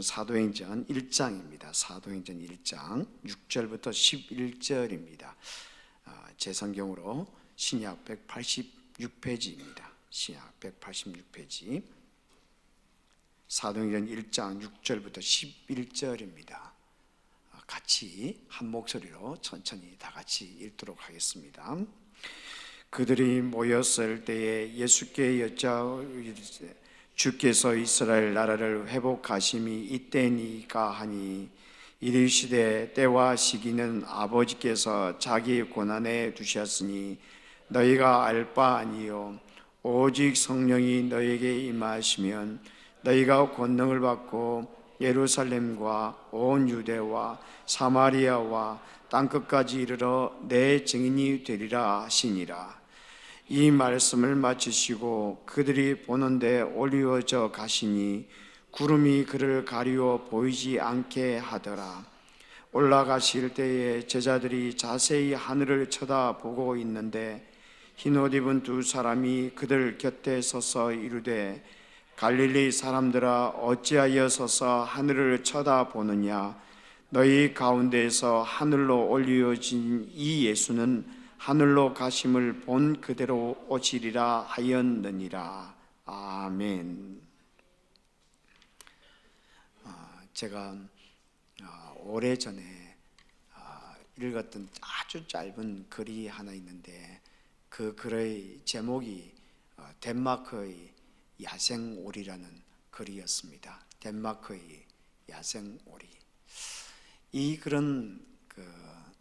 사도행전 1장입니다. 사도행전 1장 6절부터 11절입니다. 제 성경으로 신약 186페이지입니다. 신약 186페이지. 사도행전 1장 6절부터 11절입니다. 같이 한 목소리로 천천히 다 같이 읽도록 하겠습니다. 그들이 모였을 때에 예수께 여짜오되 주께서 이스라엘 나라를 회복하심이 이때니까 하니 이르시되 때와 시기는 아버지께서 자기 고난에 두셨으니 너희가 알 바 아니요 오직 성령이 너희에게 임하시면 너희가 권능을 받고 예루살렘과 온 유대와 사마리아와 땅끝까지 이르러 내 증인이 되리라 하시니라. 이 말씀을 마치시고 그들이 보는데 올리워져 가시니 구름이 그를 가리워 보이지 않게 하더라. 올라가실 때에 제자들이 자세히 하늘을 쳐다보고 있는데 흰옷 입은 두 사람이 그들 곁에 서서 이르되 갈릴리 사람들아 어찌하여 서서 하늘을 쳐다보느냐. 너희 가운데에서 하늘로 올리워진 이 예수는 하늘로 가심을 본 그대로 오시리라 하였느니라. 아멘. 제가 오래전에 읽었던 아주 짧은 글이 하나 있는데 그 글의 제목이 덴마크의 야생오리라는 글이었습니다. 덴마크의 야생오리. 이 글은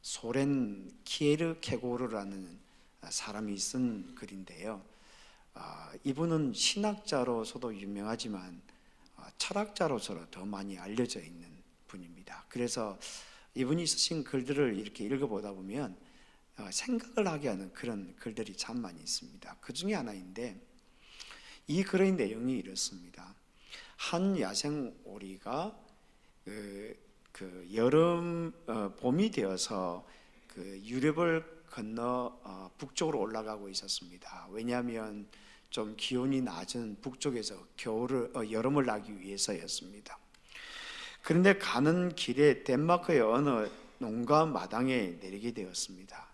소렌 키에르케고르라는 사람이 쓴 글인데요. 이분은 신학자로서도 유명하지만 철학자로서 더 많이 알려져 있는 분입니다. 그래서 이분이 쓰신 글들을 이렇게 읽어보다 보면 생각을 하게 하는 그런 글들이 참 많이 있습니다. 그 중에 하나인데 이 글의 내용이 이렇습니다. 한 야생오리가 여름 봄이 되어서 유럽을 건너 북쪽으로 올라가고 있었습니다. 왜냐하면 좀 기온이 낮은 북쪽에서 여름을 나기 위해서였습니다. 그런데 가는 길에 덴마크의 어느 농가 마당에 내리게 되었습니다.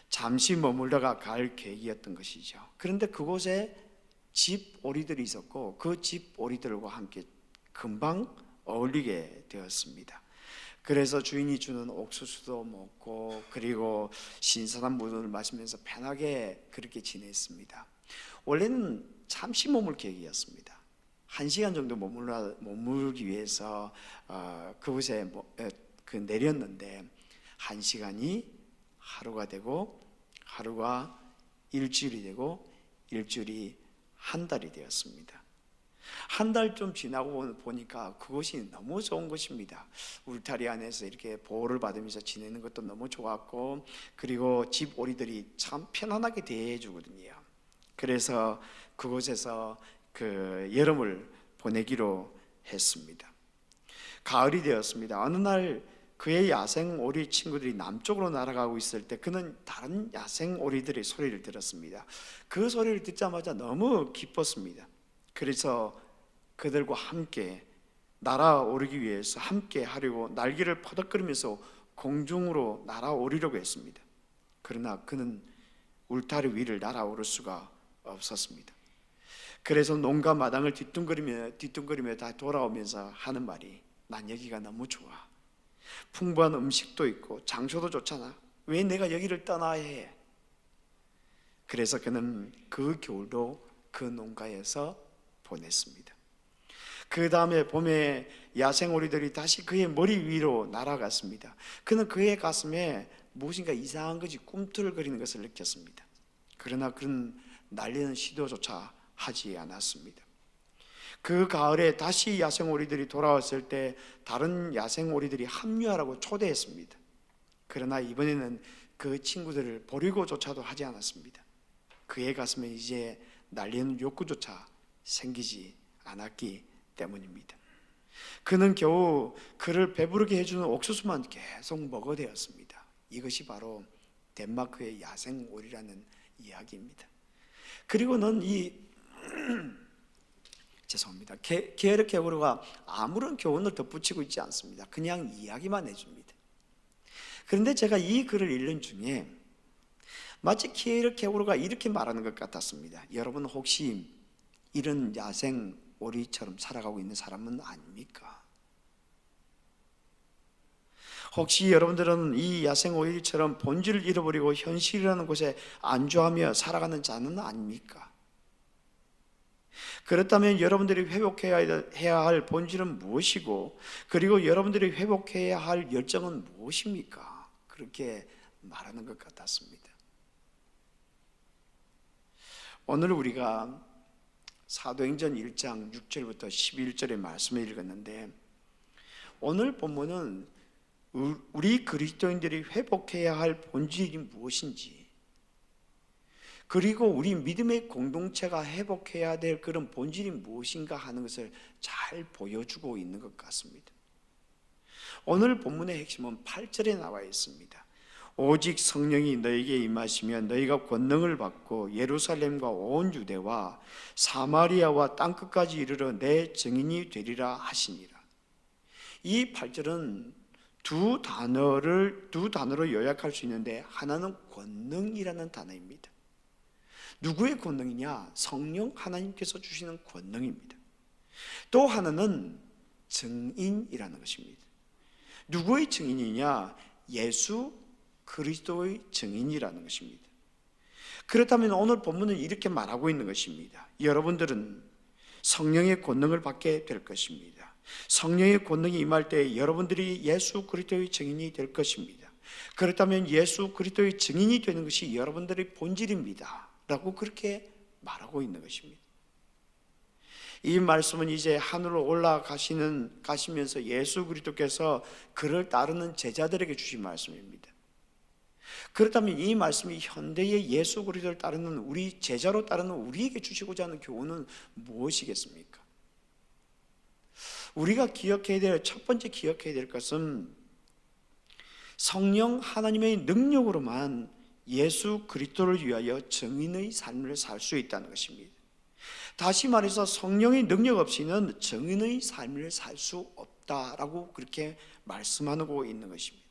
잠시 머물다가 갈 계획이었던 것이죠. 그런데 그곳에 집 오리들이 있었고 그 집 오리들과 함께 금방 어울리게 되었습니다. 그래서 주인이 주는 옥수수도 먹고 그리고 신선한 물을 마시면서 편하게 그렇게 지냈습니다. 원래는 잠시 머물 계획이었습니다. 1시간 정도 머물기 위해서 그곳에 내렸는데 1시간이 하루가 되고 하루가 일주일이 되고 일주일이 한 달이 되었습니다. 한 달 좀 지나고 보니까 그것이 너무 좋은 것입니다. 울타리 안에서 이렇게 보호를 받으면서 지내는 것도 너무 좋았고 그리고 집 오리들이 참 편안하게 대해주거든요. 그래서 그곳에서 여름을 보내기로 했습니다. 가을이 되었습니다. 어느 날 그의 야생 오리 친구들이 남쪽으로 날아가고 있을 때 그는 다른 야생 오리들의 소리를 들었습니다. 그 소리를 듣자마자 너무 기뻤습니다. 그래서 그들과 함께 날아오르기 위해서 함께 하려고 날개를 퍼덕거리면서 공중으로 날아오르려고 했습니다. 그러나 그는 울타리 위를 날아오를 수가 없었습니다. 그래서 농가 마당을 뒤뚱거리며 다 돌아오면서 하는 말이 난 여기가 너무 좋아. 풍부한 음식도 있고 장소도 좋잖아. 왜 내가 여기를 떠나야 해? 그래서 그는 그 겨울도 그 농가에서 보냈습니다. 그 다음에 봄에 야생오리들이 다시 그의 머리 위로 날아갔습니다. 그는 그의 가슴에 무엇인가 이상한 것이 꿈틀거리는 것을 느꼈습니다. 그러나 그는 날리는 시도조차 하지 않았습니다. 그 가을에 다시 야생오리들이 돌아왔을 때 다른 야생오리들이 합류하라고 초대했습니다. 그러나 이번에는 그 친구들을 버리고조차도 하지 않았습니다. 그의 가슴에 이제 날리는 욕구조차 생기지 않았기 때문입니다. 그는 겨우 그를 배부르게 해주는 옥수수만 계속 먹어대었습니다. 이것이 바로 덴마크의 야생오리라는 이야기입니다. 그리고는 이 죄송합니다. 게르 케고르가 아무런 교훈을 덧붙이고 있지 않습니다. 그냥 이야기만 해줍니다. 그런데 제가 이 글을 읽는 중에 마치 게르 케고르가 이렇게 말하는 것 같았습니다. 여러분 혹시 이런 야생 오리처럼 살아가고 있는 사람은 아닙니까? 혹시 여러분들은 이 야생 오리처럼 본질을 잃어버리고 현실이라는 곳에 안주하며 살아가는 자는 아닙니까? 그렇다면 여러분들이 회복해야 할 본질은 무엇이고, 그리고 여러분들이 회복해야 할 열정은 무엇입니까? 그렇게 말하는 것 같았습니다. 오늘 우리가 사도행전 1장 6절부터 11절의 말씀을 읽었는데, 오늘 본문은 우리 그리스도인들이 회복해야 할 본질이 무엇인지, 그리고 우리 믿음의 공동체가 회복해야 될 그런 본질이 무엇인가 하는 것을 잘 보여주고 있는 것 같습니다. 오늘 본문의 핵심은 8절에 나와 있습니다. 오직 성령이 너에게 임하시면 너희가 권능을 받고 예루살렘과 온 유대와 사마리아와 땅끝까지 이르러 내 증인이 되리라 하시니라. 이 8절은 두 단어로 요약할 수 있는데, 하나는 권능이라는 단어입니다. 누구의 권능이냐? 성령 하나님께서 주시는 권능입니다. 또 하나는 증인이라는 것입니다. 누구의 증인이냐? 예수 그리스도의 증인이라는 것입니다. 그렇다면 오늘 본문은 이렇게 말하고 있는 것입니다. 여러분들은 성령의 권능을 받게 될 것입니다. 성령의 권능이 임할 때 여러분들이 예수 그리스도의 증인이 될 것입니다. 그렇다면 예수 그리스도의 증인이 되는 것이 여러분들의 본질입니다 라고 그렇게 말하고 있는 것입니다. 이 말씀은 이제 하늘로 가시면서 예수 그리스도께서 그를 따르는 제자들에게 주신 말씀입니다. 그렇다면 이 말씀이 현대의 예수 그리스도를 따르는 우리 제자로 따르는 우리에게 주시고자 하는 교훈은 무엇이겠습니까? 우리가 첫 번째 기억해야 될 것은 성령 하나님의 능력으로만 예수 그리스도를 위하여 증인의 삶을 살 수 있다는 것입니다. 다시 말해서 성령의 능력 없이는 증인의 삶을 살 수 없다라고 그렇게 말씀하고 있는 것입니다.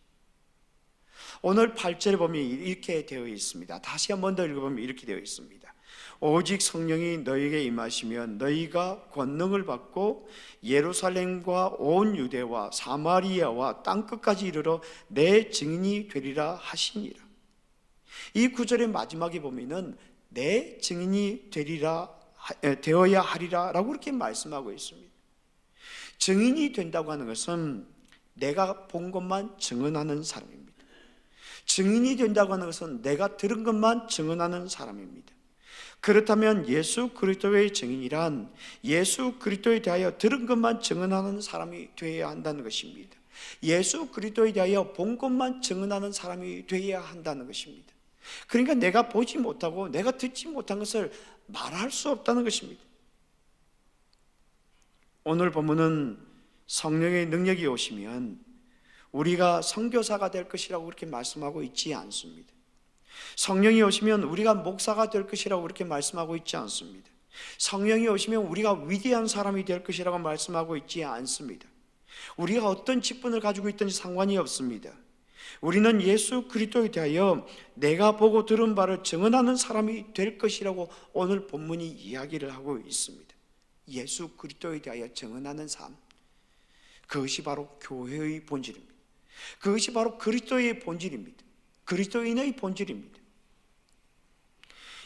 오늘 8절에 보면 이렇게 되어 있습니다. 다시 한 번 더 읽어보면 이렇게 되어 있습니다. 오직 성령이 너희에게 임하시면 너희가 권능을 받고 예루살렘과 온 유대와 사마리아와 땅끝까지 이르러 내 증인이 되리라 하시니라. 이 구절의 마지막에 보면은 내 증인이 되어야 하리라 라고 이렇게 말씀하고 있습니다. 증인이 된다고 하는 것은 내가 본 것만 증언하는 사람입니다. 증인이 된다고 하는 것은 내가 들은 것만 증언하는 사람입니다. 그렇다면 예수 그리스도의 증인이란 예수 그리스도에 대하여 들은 것만 증언하는 사람이 되어야 한다는 것입니다. 예수 그리스도에 대하여 본 것만 증언하는 사람이 되어야 한다는 것입니다. 그러니까 내가 보지 못하고 내가 듣지 못한 것을 말할 수 없다는 것입니다. 오늘 본문은 성령의 능력이 오시면 우리가 선교사가 될 것이라고 그렇게 말씀하고 있지 않습니다. 성령이 오시면 우리가 목사가 될 것이라고 그렇게 말씀하고 있지 않습니다. 성령이 오시면 우리가 위대한 사람이 될 것이라고 말씀하고 있지 않습니다. 우리가 어떤 직분을 가지고 있든지 상관이 없습니다. 우리는 예수 그리스도에 대하여 내가 보고 들은 바를 증언하는 사람이 될 것이라고 오늘 본문이 이야기를 하고 있습니다. 예수 그리스도에 대하여 증언하는 삶, 그것이 바로 교회의 본질입니다. 그것이 바로 그리스도의 본질입니다. 그리스도인의 본질입니다.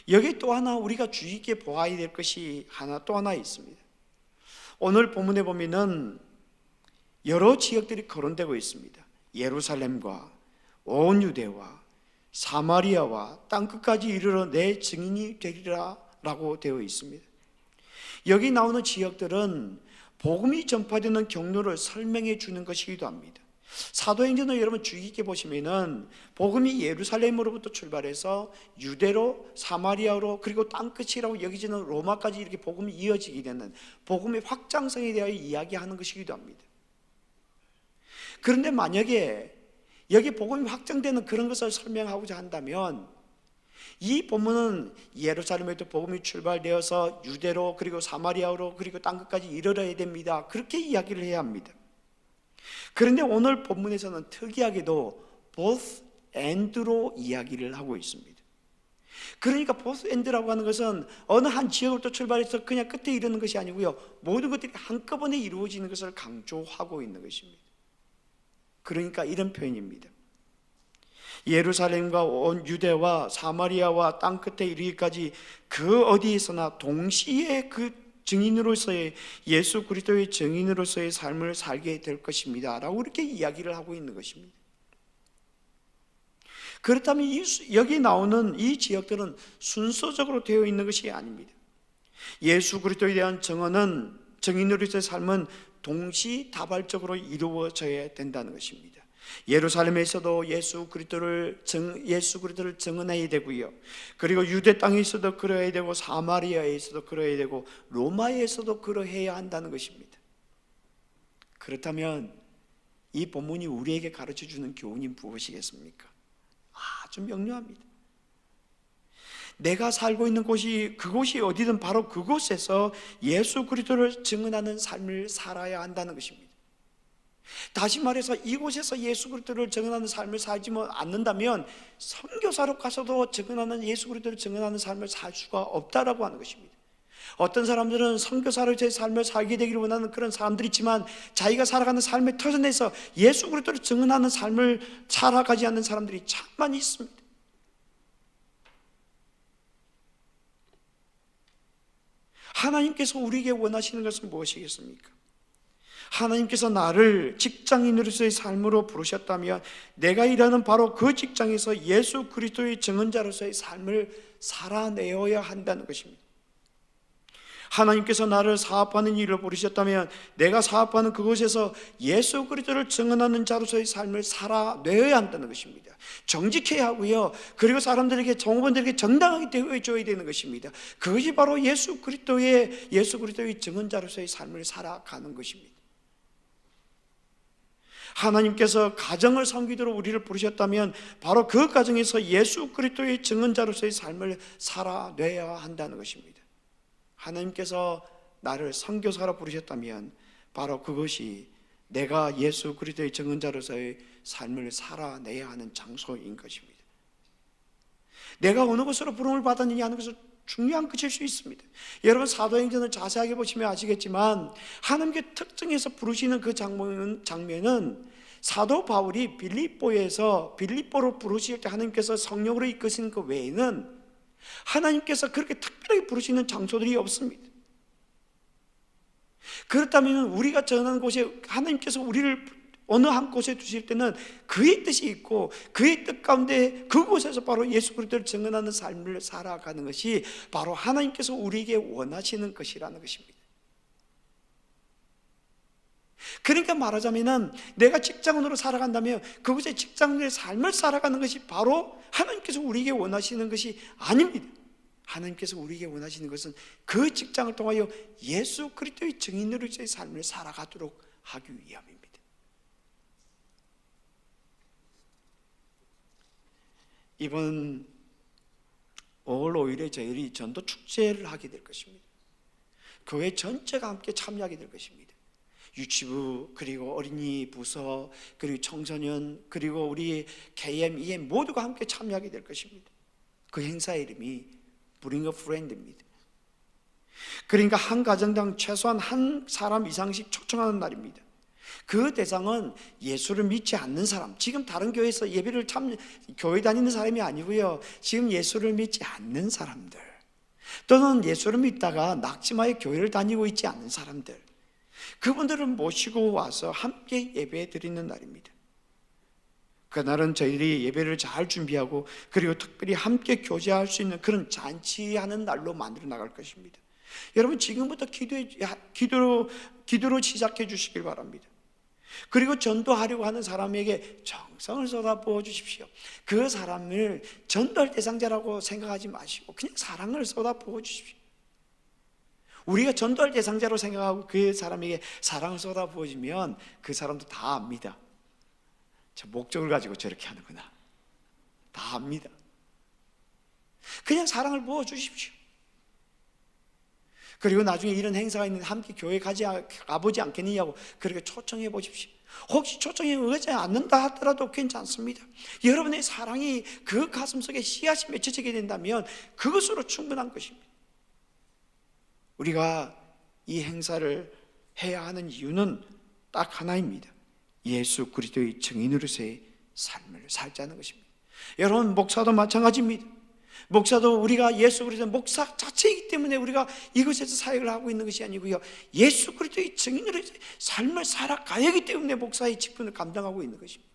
여기 또 하나 우리가 주의 깊게 보아야 될 것이 또 하나 있습니다. 오늘 본문에 보면은 여러 지역들이 거론되고 있습니다. 예루살렘과 온 유대와 사마리아와 땅끝까지 이르러 내 증인이 되리라 라고 되어 있습니다. 여기 나오는 지역들은 복음이 전파되는 경로를 설명해 주는 것이기도 합니다. 사도행전을 여러분 주의 깊게 보시면은 복음이 예루살렘으로부터 출발해서 유대로 사마리아로 그리고 땅끝이라고 여기지는 로마까지 이렇게 복음이 이어지게 되는 복음의 확장성에 대하여 이야기하는 것이기도 합니다. 그런데 만약에 여기 복음이 확장되는 그런 것을 설명하고자 한다면 이 본문은 예루살렘에도 복음이 출발되어서 유대로 그리고 사마리아로 그리고 땅끝까지 이르러야 됩니다. 그렇게 이야기를 해야 합니다. 그런데 오늘 본문에서는 특이하게도 both and로 이야기를 하고 있습니다. 그러니까 both and라고 하는 것은 어느 한 지역으로부터 출발해서 그냥 끝에 이르는 것이 아니고요, 모든 것들이 한꺼번에 이루어지는 것을 강조하고 있는 것입니다. 그러니까 이런 표현입니다. 예루살렘과 온 유대와 사마리아와 땅끝에 이르기까지 그 어디에서나 동시에 그 증인으로서의, 예수 그리스도의 증인으로서의 삶을 살게 될 것입니다 라고 이렇게 이야기를 하고 있는 것입니다. 그렇다면 여기 나오는 이 지역들은 순서적으로 되어 있는 것이 아닙니다. 예수 그리스도에 대한 증언은, 증인으로서의 삶은 동시다발적으로 이루어져야 된다는 것입니다. 예루살렘에서도 예수 그리스도를 증언해야 되고요, 그리고 유대 땅에서도 그러해야 되고, 사마리아에서도 그러해야 되고, 로마에서도 그러해야 한다는 것입니다. 그렇다면 이 본문이 우리에게 가르쳐주는 교훈이 무엇이겠습니까? 아주 명료합니다. 내가 살고 있는 곳이, 그곳이 어디든 바로 그곳에서 예수 그리스도를 증언하는 삶을 살아야 한다는 것입니다. 다시 말해서 이곳에서 예수 그리스도를 증언하는 삶을 살지 않는다면 선교사로 가서도 증언하는, 예수 그리스도를 증언하는 삶을 살 수가 없다라고 하는 것입니다. 어떤 사람들은 선교사로의 삶을 살게 되기를 원하는 그런 사람들이 있지만, 자기가 살아가는 삶의 터전에서 예수 그리스도를 증언하는 삶을 살아가지 않는 사람들이 참 많이 있습니다. 하나님께서 우리에게 원하시는 것은 무엇이겠습니까? 하나님께서 나를 직장인으로서의 삶으로 부르셨다면 내가 일하는 바로 그 직장에서 예수 그리스도의 증언자로서의 삶을 살아내어야 한다는 것입니다. 하나님께서 나를 사업하는 일을 부르셨다면 내가 사업하는 그곳에서 예수 그리스도를 증언하는 자로서의 삶을 살아내어야 한다는 것입니다. 정직해야 하고요, 그리고 사람들에게, 종업원들에게 정당하게 대우해줘야 되는 것입니다. 그것이 바로 예수 그리스도의 증언자로서의 삶을 살아가는 것입니다. 하나님께서 가정을 섬기도록 우리를 부르셨다면 바로 그 가정에서 예수 그리스도의 증언자로서의 삶을 살아내야 한다는 것입니다. 하나님께서 나를 선교사로 부르셨다면 바로 그것이 내가 예수 그리스도의 증언자로서의 삶을 살아내야 하는 장소인 것입니다. 내가 어느 곳으로 부름을 받았느냐 하는 것은 중요한 것일 수 있습니다. 여러분, 사도행전을 자세하게 보시면 아시겠지만 하나님께 특정해서 부르시는 그 장면은 사도 바울이 빌립보로 부르실 때 하나님께서 성령으로 이끄신 그 외에는 하나님께서 그렇게 특별하게 부르시는 장소들이 없습니다. 그렇다면 우리가 전하는 곳에 하나님께서 우리를 어느 한 곳에 두실 때는 그의 뜻이 있고, 그의 뜻 가운데 그곳에서 바로 예수 그리스도를 증언하는 삶을 살아가는 것이 바로 하나님께서 우리에게 원하시는 것이라는 것입니다. 그러니까 말하자면 내가 직장인으로 살아간다면 그곳의 직장인의 삶을 살아가는 것이 바로 하나님께서 우리에게 원하시는 것이 아닙니다. 하나님께서 우리에게 원하시는 것은 그 직장을 통하여 예수 그리스도의 증인으로서의 삶을 살아가도록 하기 위함입니다. 이번 5월 5일에 저희들이 전도 축제를 하게 될 것입니다. 교회 전체가 함께 참여하게 될 것입니다. 유치부, 그리고 어린이 부서, 그리고 청소년, 그리고 우리 KM, EM 모두가 함께 참여하게 될 것입니다. 그 행사의 이름이 Bring a Friend입니다. 그러니까 한 가정당 최소한 한 사람 이상씩 초청하는 날입니다. 그 대상은 예수를 믿지 않는 사람, 지금 다른 교회에서 예배를 교회 다니는 사람이 아니고요, 지금 예수를 믿지 않는 사람들, 또는 예수를 믿다가 낙심하여 교회를 다니고 있지 않는 사람들, 그분들을 모시고 와서 함께 예배 드리는 날입니다. 그날은 저희들이 예배를 잘 준비하고, 그리고 특별히 함께 교제할 수 있는 그런 잔치하는 날로 만들어 나갈 것입니다. 여러분, 지금부터 기도로 시작해 주시길 바랍니다. 그리고 전도하려고 하는 사람에게 정성을 쏟아부어 주십시오. 그 사람을 전도할 대상자라고 생각하지 마시고 그냥 사랑을 쏟아부어 주십시오. 우리가 전도할 대상자로 생각하고 그 사람에게 사랑을 쏟아부어주면 그 사람도 다 압니다. 저 목적을 가지고 저렇게 하는구나. 다 압니다. 그냥 사랑을 부어주십시오. 그리고 나중에 이런 행사가 있는데 함께 교회 가보지 않겠느냐고 그렇게 초청해 보십시오. 혹시 초청에 응하지 않는다 하더라도 괜찮습니다. 여러분의 사랑이 그 가슴속에 씨앗이 맺혀지게 된다면 그것으로 충분한 것입니다. 우리가 이 행사를 해야 하는 이유는 딱 하나입니다. 예수 그리스도의 증인으로서의 삶을 살자는 것입니다. 여러분, 목사도 마찬가지입니다. 목사도 우리가 예수 그리스도 목사 자체이기 때문에 우리가 이곳에서 사역을 하고 있는 것이 아니고요, 예수 그리스도의 증인으로서의 삶을 살아가야 하기 때문에 목사의 직분을 감당하고 있는 것입니다.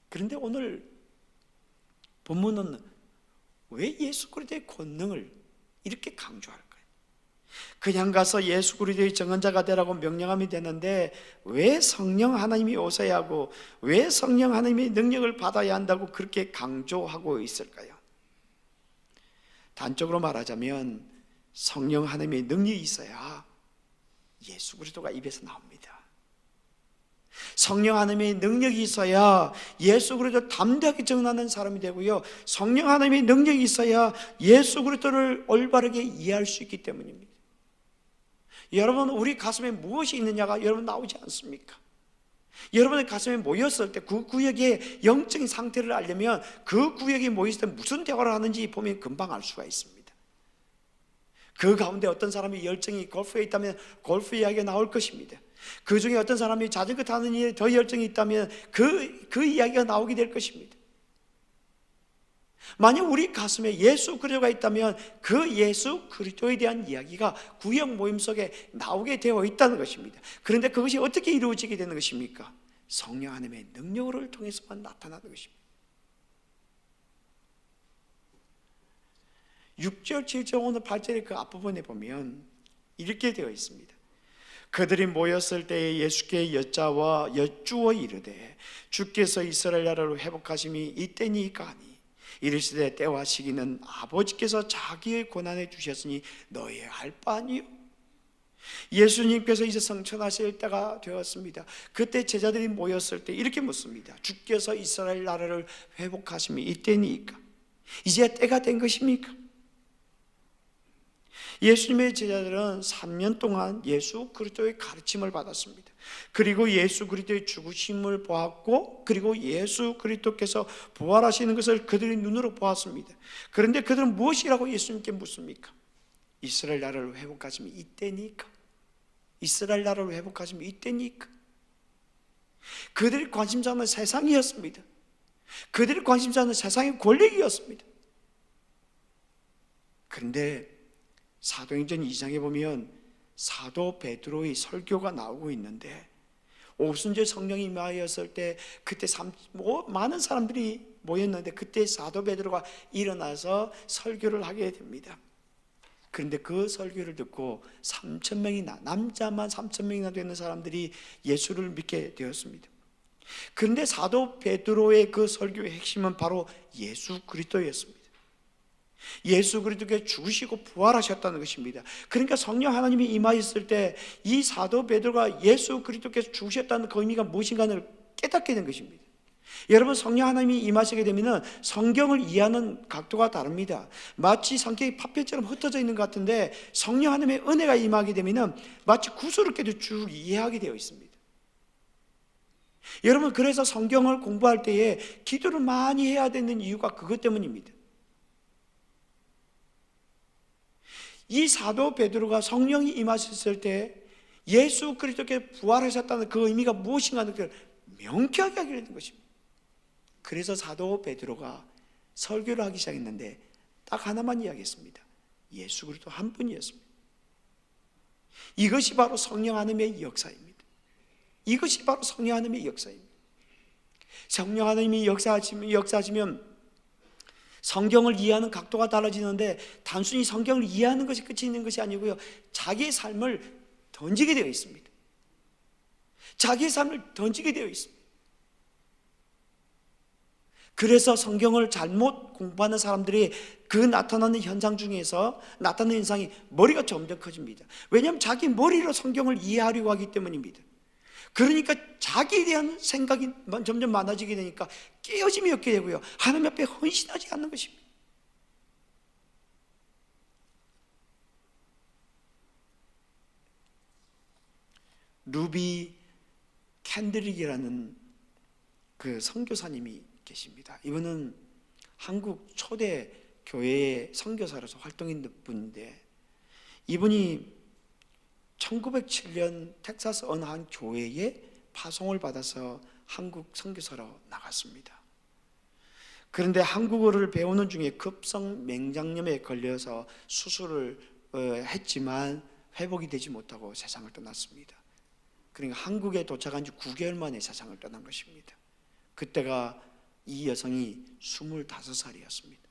그런데 오늘 본문은 왜 예수 그리스도의 권능을 이렇게 강조할까요? 그냥 가서 예수 그리스도의 증언자가 되라고 명령하면 되는데 왜 성령 하나님이 오셔야 하고 왜 성령 하나님의 능력을 받아야 한다고 그렇게 강조하고 있을까요? 단적으로 말하자면 성령 하나님의 능력이 있어야 예수 그리스도가 입에서 나옵니다. 성령 하나님의 능력이 있어야 예수 그리스도를 담대하게 증언하는 사람이 되고요, 성령 하나님의 능력이 있어야 예수 그리스도를 올바르게 이해할 수 있기 때문입니다. 여러분, 우리 가슴에 무엇이 있느냐가 여러분 나오지 않습니까? 여러분의 가슴에 모였을 때 그 구역의 영적인 상태를 알려면 그 구역에 모였을 때 무슨 대화를 하는지 보면 금방 알 수가 있습니다. 그 가운데 어떤 사람이 열정이 골프에 있다면 골프 이야기가 나올 것입니다. 그 중에 어떤 사람이 자전거 타는 일에 더 열정이 있다면 그 이야기가 나오게 될 것입니다. 만약 우리 가슴에 예수 그리스도가 있다면 그 예수 그리스도에 대한 이야기가 구역 모임 속에 나오게 되어 있다는 것입니다. 그런데 그것이 어떻게 이루어지게 되는 것입니까? 성령 하나님의 능력을 통해서만 나타나는 것입니다. 6절, 7절, 오늘 8절의 그 앞부분에 보면 이렇게 되어 있습니다. 그들이 모였을 때에 예수께 여쭈어 이르되 주께서 이스라엘 나라를 회복하심이 이때니까 하니 이르시되 때와 시기는 아버지께서 자기의 권한에 주셨으니 너희의 할 바 아니요. 예수님께서 이제 성천하실 때가 되었습니다. 그때 제자들이 모였을 때 이렇게 묻습니다. 주께서 이스라엘 나라를 회복하심이 이때니까, 이제 때가 된 것입니까? 예수님의 제자들은 3년 동안 예수 그리스도의 가르침을 받았습니다. 그리고 예수 그리스도의 죽으심을 보았고, 그리고 예수 그리스도께서 부활하시는 것을 그들의 눈으로 보았습니다. 그런데 그들은 무엇이라고 예수님께 묻습니까? 이스라엘 나라를 회복하시면 이때니까, 이스라엘 나라를 회복하시면 이때니까. 그들이 관심사는 세상이었습니다. 그들이 관심사는 세상의 권력이었습니다. 그런데 사도행전 2장에 보면 사도 베드로의 설교가 나오고 있는데, 오순절 성령이 임하였을 때 그때 많은 사람들이 모였는데 그때 사도 베드로가 일어나서 설교를 하게 됩니다. 그런데 그 설교를 듣고 3,000명이나, 남자만 3,000명이나 되는 사람들이 예수를 믿게 되었습니다. 그런데 사도 베드로의 그 설교의 핵심은 바로 예수 그리스도였습니다. 예수 그리스도께 죽으시고 부활하셨다는 것입니다. 그러니까 성령 하나님이 임하였을 때 이 사도 베드로가 예수 그리스도께서 죽으셨다는 그 의미가 무엇인가를 깨닫게 된 것입니다. 여러분, 성령 하나님이 임하시게 되면 성경을 이해하는 각도가 다릅니다. 마치 성경이 파편처럼 흩어져 있는 것 같은데, 성령 하나님의 은혜가 임하게 되면 마치 구스럽게도 쭉 이해하게 되어 있습니다. 여러분, 그래서 성경을 공부할 때에 기도를 많이 해야 되는 이유가 그것 때문입니다. 이 사도 베드로가 성령이 임하셨을 때 예수 그리스도께 부활하셨다는 그 의미가 무엇인가를 명쾌하게 하게 되는 것입니다. 그래서 사도 베드로가 설교를 하기 시작했는데 딱 하나만 이야기했습니다. 예수 그리스도 한 분이었습니다. 이것이 바로 성령 하나님의 역사입니다. 이것이 바로 성령 하나님의 역사입니다. 성령 하나님이 역사하시면 성경을 이해하는 각도가 달라지는데, 단순히 성경을 이해하는 것이 끝이 있는 것이 아니고요, 자기의 삶을 던지게 되어 있습니다. 자기의 삶을 던지게 되어 있습니다. 그래서 성경을 잘못 공부하는 사람들이 그 나타나는 현상 중에서 나타나는 현상이 머리가 점점 커집니다. 왜냐하면 자기 머리로 성경을 이해하려고 하기 때문입니다. 그러니까 자기에 대한 생각이 점점 많아지게 되니까 깨어짐이 없게 되고요, 하나님 앞에 헌신하지 않는 것입니다. 루비 캔드릭이라는 그 선교사님이 계십니다. 이분은 한국 초대 교회의 선교사로서 활동했던 분인데, 이분이 1907년 텍사스 어느 한 교회에 파송을 받아서 한국 선교사로 나갔습니다. 그런데 한국어를 배우는 중에 급성 맹장염에 걸려서 수술을 했지만 회복이 되지 못하고 세상을 떠났습니다. 그러니까 한국에 도착한 지 9개월 만에 세상을 떠난 것입니다. 그때가 이 여성이 25살이었습니다.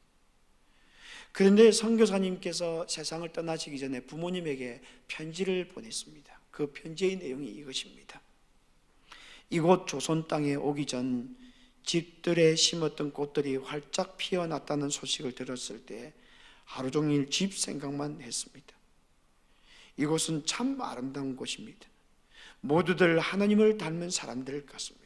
그런데 선교사님께서 세상을 떠나시기 전에 부모님에게 편지를 보냈습니다. 그 편지의 내용이 이것입니다. 이곳 조선 땅에 오기 전 집들에 심었던 꽃들이 활짝 피어났다는 소식을 들었을 때 하루 종일 집 생각만 했습니다. 이곳은 참 아름다운 곳입니다. 모두들 하나님을 닮은 사람들 같습니다.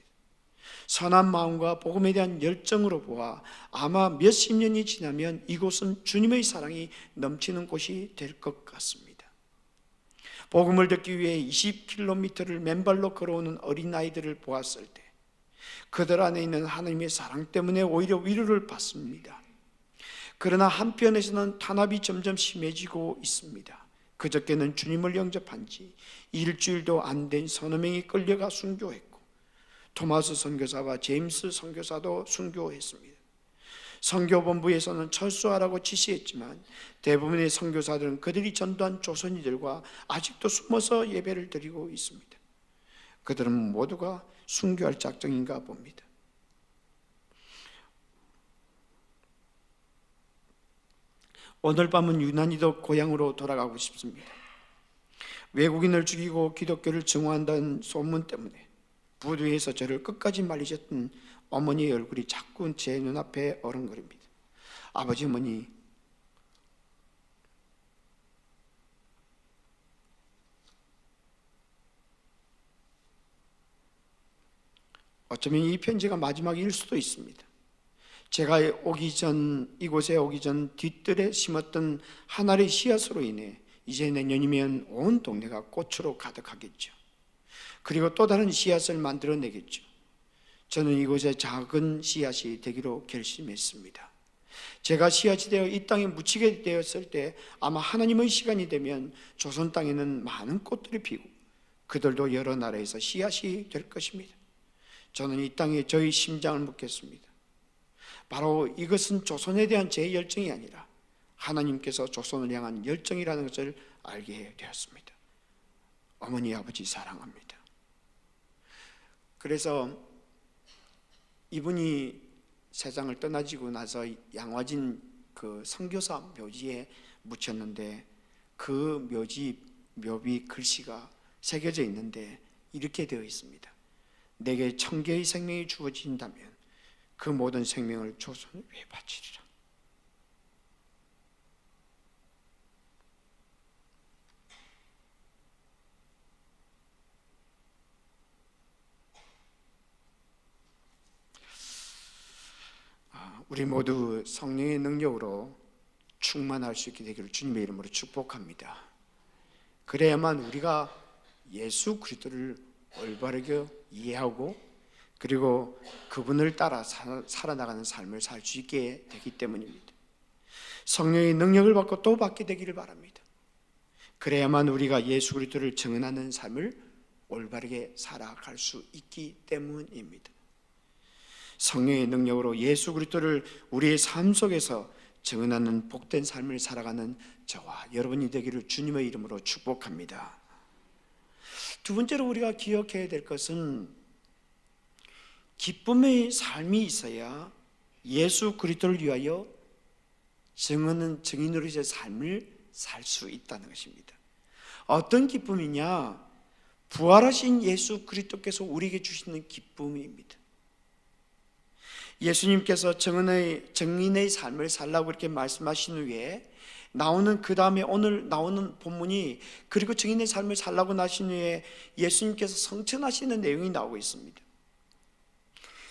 선한 마음과 복음에 대한 열정으로 보아 아마 몇십 년이 지나면 이곳은 주님의 사랑이 넘치는 곳이 될 것 같습니다. 복음을 듣기 위해 20km를 맨발로 걸어오는 어린아이들을 보았을 때 그들 안에 있는 하나님의 사랑 때문에 오히려 위로를 받습니다. 그러나 한편에서는 탄압이 점점 심해지고 있습니다. 그저께는 주님을 영접한 지 일주일도 안 된 서너 명이 끌려가 순교했고, 토마스 선교사와 제임스 선교사도 순교했습니다. 선교본부에서는 철수하라고 지시했지만 대부분의 선교사들은 그들이 전도한 조선인들과 아직도 숨어서 예배를 드리고 있습니다. 그들은 모두가 순교할 작정인가 봅니다. 오늘 밤은 유난히도 고향으로 돌아가고 싶습니다. 외국인을 죽이고 기독교를 증오한다는 소문 때문에 부두에서 저를 끝까지 말리셨던 어머니의 얼굴이 자꾸 제 눈앞에 어른거립니다. 아버지, 어머니, 어쩌면 이 편지가 마지막일 수도 있습니다. 제가 이곳에 오기 전 뒤뜰에 심었던 한 알의 씨앗으로 인해 이제 내년이면 온 동네가 꽃으로 가득하겠죠. 그리고 또 다른 씨앗을 만들어내겠죠. 저는 이곳에 작은 씨앗이 되기로 결심했습니다. 제가 씨앗이 되어 이 땅에 묻히게 되었을 때 아마 하나님의 시간이 되면 조선 땅에는 많은 꽃들이 피고 그들도 여러 나라에서 씨앗이 될 것입니다. 저는 이 땅에 저의 심장을 묻겠습니다. 바로 이것은 조선에 대한 제 열정이 아니라 하나님께서 조선을 향한 열정이라는 것을 알게 되었습니다. 어머니, 아버지 사랑합니다. 그래서 이분이 세상을 떠나지고 나서 양화진 그 선교사 묘지에 묻혔는데, 그 묘비 글씨가 새겨져 있는데 이렇게 되어 있습니다. 내게 1000개의 생명이 주어진다면 그 모든 생명을 조선을 위해 바치리라. 우리 모두 성령의 능력으로 충만할 수 있게 되기를 주님의 이름으로 축복합니다. 그래야만 우리가 예수 그리스도를 올바르게 이해하고 그리고 그분을 따라 살아나가는 삶을 살 수 있게 되기 때문입니다. 성령의 능력을 받고 또 받게 되기를 바랍니다. 그래야만 우리가 예수 그리스도를 증언하는 삶을 올바르게 살아갈 수 있기 때문입니다. 성령의 능력으로 예수 그리스도를 우리의 삶 속에서 증언하는 복된 삶을 살아가는 저와 여러분이 되기를 주님의 이름으로 축복합니다. 두 번째로 우리가 기억해야 될 것은 기쁨의 삶이 있어야 예수 그리스도를 위하여 증인으로서의 삶을 살 수 있다는 것입니다. 어떤 기쁨이냐? 부활하신 예수 그리스도께서 우리에게 주시는 기쁨입니다. 예수님께서 증인의 삶을 살라고 이렇게 말씀하신 후에 나오는 그 다음에 오늘 나오는 본문이 그리고 증인의 삶을 살라고 나신 후에 예수님께서 성천하시는 내용이 나오고 있습니다.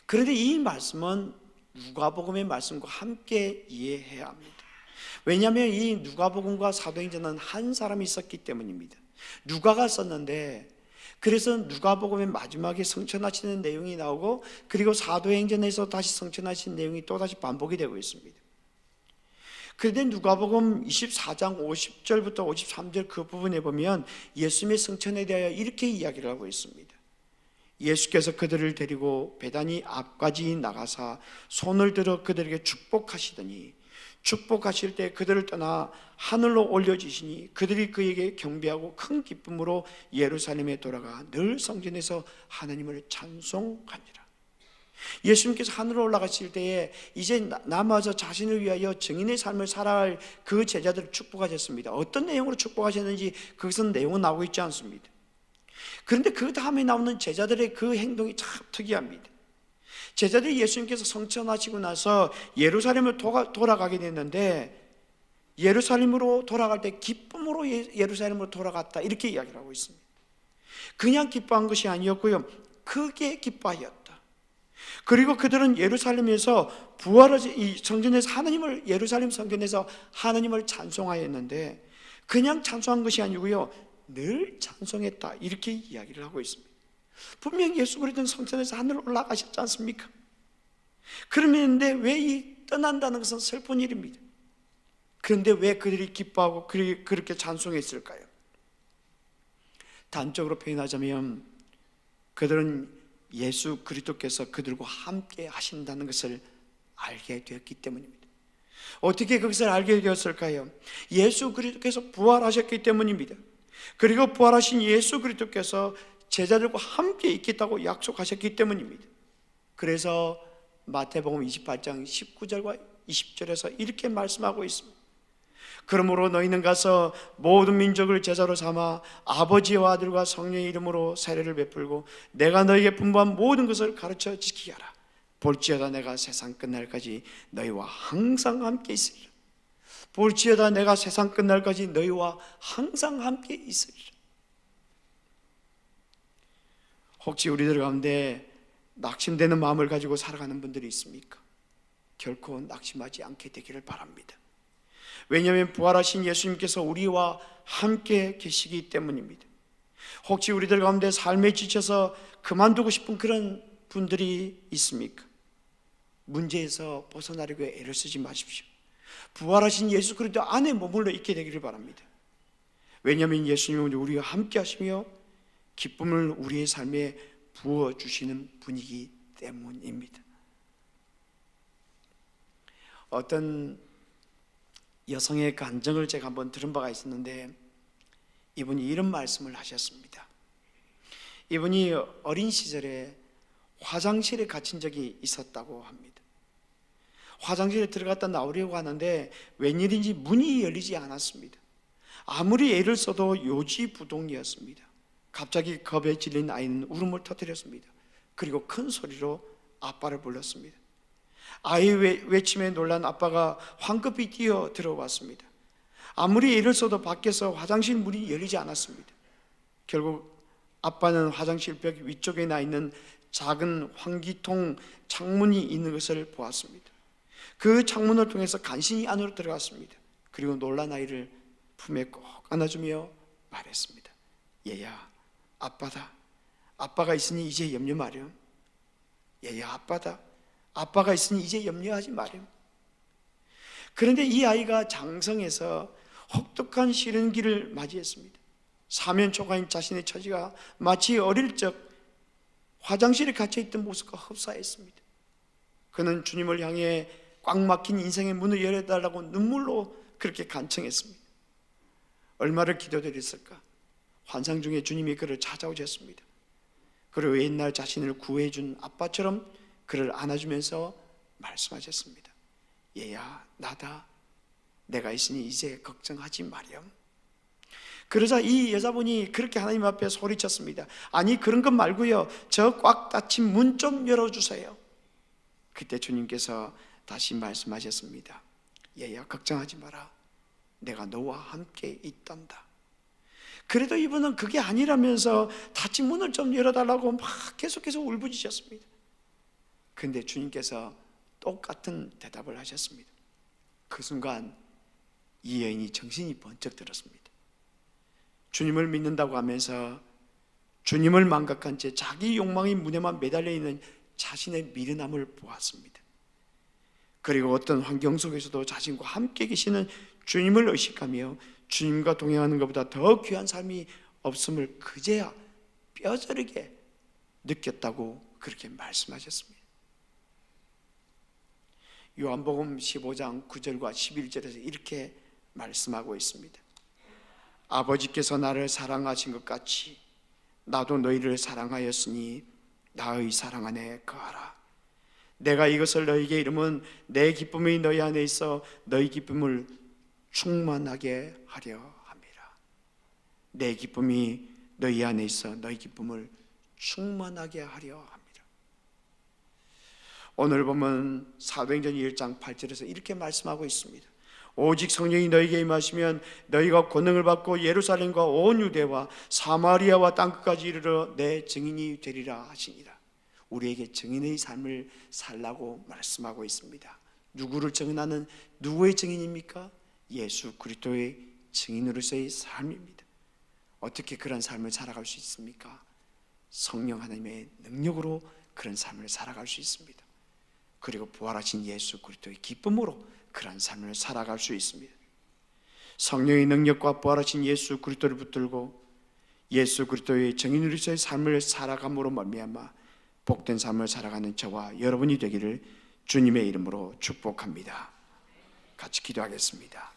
그런데 이 말씀은 누가복음의 말씀과 함께 이해해야 합니다. 왜냐하면 이 누가복음과 사도행전은 한 사람이 썼기 때문입니다. 누가가 썼는데, 그래서 누가복음의 마지막에 성천하시는 내용이 나오고, 그리고 사도행전에서 다시 성천하신 내용이 또다시 반복이 되고 있습니다. 그런데 누가복음 24장 50절부터 53절 그 부분에 보면 예수님의 성천에 대하여 이렇게 이야기를 하고 있습니다. 예수께서 그들을 데리고 베다니 앞까지 나가사 손을 들어 그들에게 축복하시더니 축복하실 때 그들을 떠나 하늘로 올려지시니 그들이 그에게 경배하고 큰 기쁨으로 예루살렘에 돌아가 늘 성전에서 하나님을 찬송하니라. 예수님께서 하늘로 올라가실 때에 이제 남아서 자신을 위하여 증인의 삶을 살아갈 그 제자들을 축복하셨습니다. 어떤 내용으로 축복하셨는지 거기서는 내용은 나오고 있지 않습니다. 그런데 그 다음에 나오는 제자들의 그 행동이 참 특이합니다. 제자들이 예수님께서 성천하시고 나서 예루살렘을 돌아가게 됐는데, 예루살렘으로 돌아갈 때 기쁨으로 예루살렘으로 돌아갔다, 이렇게 이야기를 하고 있습니다. 그냥 기뻐한 것이 아니었고요, 크게 기뻐하였다. 그리고 그들은 예루살렘에서 이 성전에서 하나님을, 예루살렘 성전에서 하나님을 찬송하였는데, 그냥 찬송한 것이 아니고요, 늘 찬송했다, 이렇게 이야기를 하고 있습니다. 분명히 예수 그리스도는 성전에서 하늘로 올라가셨지 않습니까? 그런데 왜 이 떠난다는 것은 슬픈 일입니다. 그런데 왜 그들이 기뻐하고 그렇게 찬송했을까요? 단적으로 표현하자면 그들은 예수 그리스도께서 그들과 함께 하신다는 것을 알게 되었기 때문입니다. 어떻게 그것을 알게 되었을까요? 예수 그리스도께서 부활하셨기 때문입니다. 그리고 부활하신 예수 그리스도께서 제자들과 함께 있겠다고 약속하셨기 때문입니다. 그래서 마태복음 28장 19절과 20절에서 이렇게 말씀하고 있습니다. 그러므로 너희는 가서 모든 민족을 제자로 삼아 아버지와 아들과 성령의 이름으로 세례를 베풀고 내가 너희에게 분부한 모든 것을 가르쳐 지키게 하라. 볼지어다 내가 세상 끝날까지 너희와 항상 함께 있으리라. 볼지어다 내가 세상 끝날까지 너희와 항상 함께 있으리라. 혹시 우리들 가운데 낙심되는 마음을 가지고 살아가는 분들이 있습니까? 결코 낙심하지 않게 되기를 바랍니다. 왜냐하면 부활하신 예수님께서 우리와 함께 계시기 때문입니다. 혹시 우리들 가운데 삶에 지쳐서 그만두고 싶은 그런 분들이 있습니까? 문제에서 벗어나려고 애를 쓰지 마십시오. 부활하신 예수 그리스도 안에 머물러 있게 되기를 바랍니다. 왜냐하면 예수님은 우리와 함께 하시며 기쁨을 우리의 삶에 부어주시는 분이기 때문입니다. 어떤 여성의 간증을 제가 한번 들은 바가 있었는데, 이분이 이런 말씀을 하셨습니다. 이분이 어린 시절에 화장실에 갇힌 적이 있었다고 합니다. 화장실에 들어갔다 나오려고 하는데 웬일인지 문이 열리지 않았습니다. 아무리 애를 써도 요지부동이었습니다. 갑자기 겁에 질린 아이는 울음을 터뜨렸습니다. 그리고 큰 소리로 아빠를 불렀습니다. 아이의 외침에 놀란 아빠가 황급히 뛰어 들어왔습니다. 아무리 애를 써도 밖에서 화장실 문이 열리지 않았습니다. 결국 아빠는 화장실 벽 위쪽에 나 있는 작은 환기통 창문이 있는 것을 보았습니다. 그 창문을 통해서 간신히 안으로 들어갔습니다. 그리고 놀란 아이를 품에 꼭 안아주며 말했습니다. 얘야, 아빠다. 아빠가 있으니 이제 염려 마렴. 얘야, 아빠다. 아빠가 있으니 이제 염려하지 마렴. 그런데 이 아이가 장성해서 혹독한 시련기를 맞이했습니다. 사면초가인 자신의 처지가 마치 어릴 적 화장실에 갇혀있던 모습과 흡사했습니다. 그는 주님을 향해 꽉 막힌 인생의 문을 열어달라고 눈물로 그렇게 간청했습니다. 얼마를 기도드렸을까? 환상 중에 주님이 그를 찾아오셨습니다. 그리고 옛날 자신을 구해준 아빠처럼 그를 안아주면서 말씀하셨습니다. 얘야, 나다. 내가 있으니 이제 걱정하지 마렴. 그러자 이 여자분이 그렇게 하나님 앞에 소리쳤습니다. 아니, 그런 것 말고요, 저 꽉 닫힌 문 좀 열어주세요. 그때 주님께서 다시 말씀하셨습니다. 얘야, 걱정하지 마라. 내가 너와 함께 있단다. 그래도 이분은 그게 아니라면서 닫힌 문을 좀 열어달라고 막 계속해서 울부짖었습니다. 그런데 주님께서 똑같은 대답을 하셨습니다. 그 순간 이 여인이 정신이 번쩍 들었습니다. 주님을 믿는다고 하면서 주님을 망각한 채 자기 욕망의 문에만 매달려 있는 자신의 미련함을 보았습니다. 그리고 어떤 환경 속에서도 자신과 함께 계시는 주님을 의식하며 주님과 동행하는 것보다 더 귀한 삶이 없음을 그제야 뼈저리게 느꼈다고 그렇게 말씀하셨습니다. 요한복음 15장 9절과 11절에서 이렇게 말씀하고 있습니다. 아버지께서 나를 사랑하신 것 같이 나도 너희를 사랑하였으니 나의 사랑 안에 거하라. 내가 이것을 너희에게 이름은 내 기쁨이 너희 안에 있어 너희 기쁨을 충만하게 하려 함이라. 내 기쁨이 너희 안에 있어 너희 기쁨을 충만하게 하려 함이라. 오늘 보면 사도행전 1장 8절에서 이렇게 말씀하고 있습니다. 오직 성령이 너희에게 임하시면 너희가 권능을 받고 예루살렘과 온 유대와 사마리아와 땅끝까지 이르러 내 증인이 되리라 하시니라. 우리에게 증인의 삶을 살라고 말씀하고 있습니다. 누구를 증인하는 누구의 증인입니까? 예수 그리스도의 증인으로서의 삶입니다. 어떻게 그런 삶을 살아갈 수 있습니까? 성령 하나님의 능력으로 그런 삶을 살아갈 수 있습니다. 그리고 부활하신 예수 그리스도의 기쁨으로 그런 삶을 살아갈 수 있습니다. 성령의 능력과 부활하신 예수 그리스도를 붙들고 예수 그리스도의 증인으로서의 삶을 살아감으로 말미암아 복된 삶을 살아가는 저와 여러분이 되기를 주님의 이름으로 축복합니다. 같이 기도하겠습니다.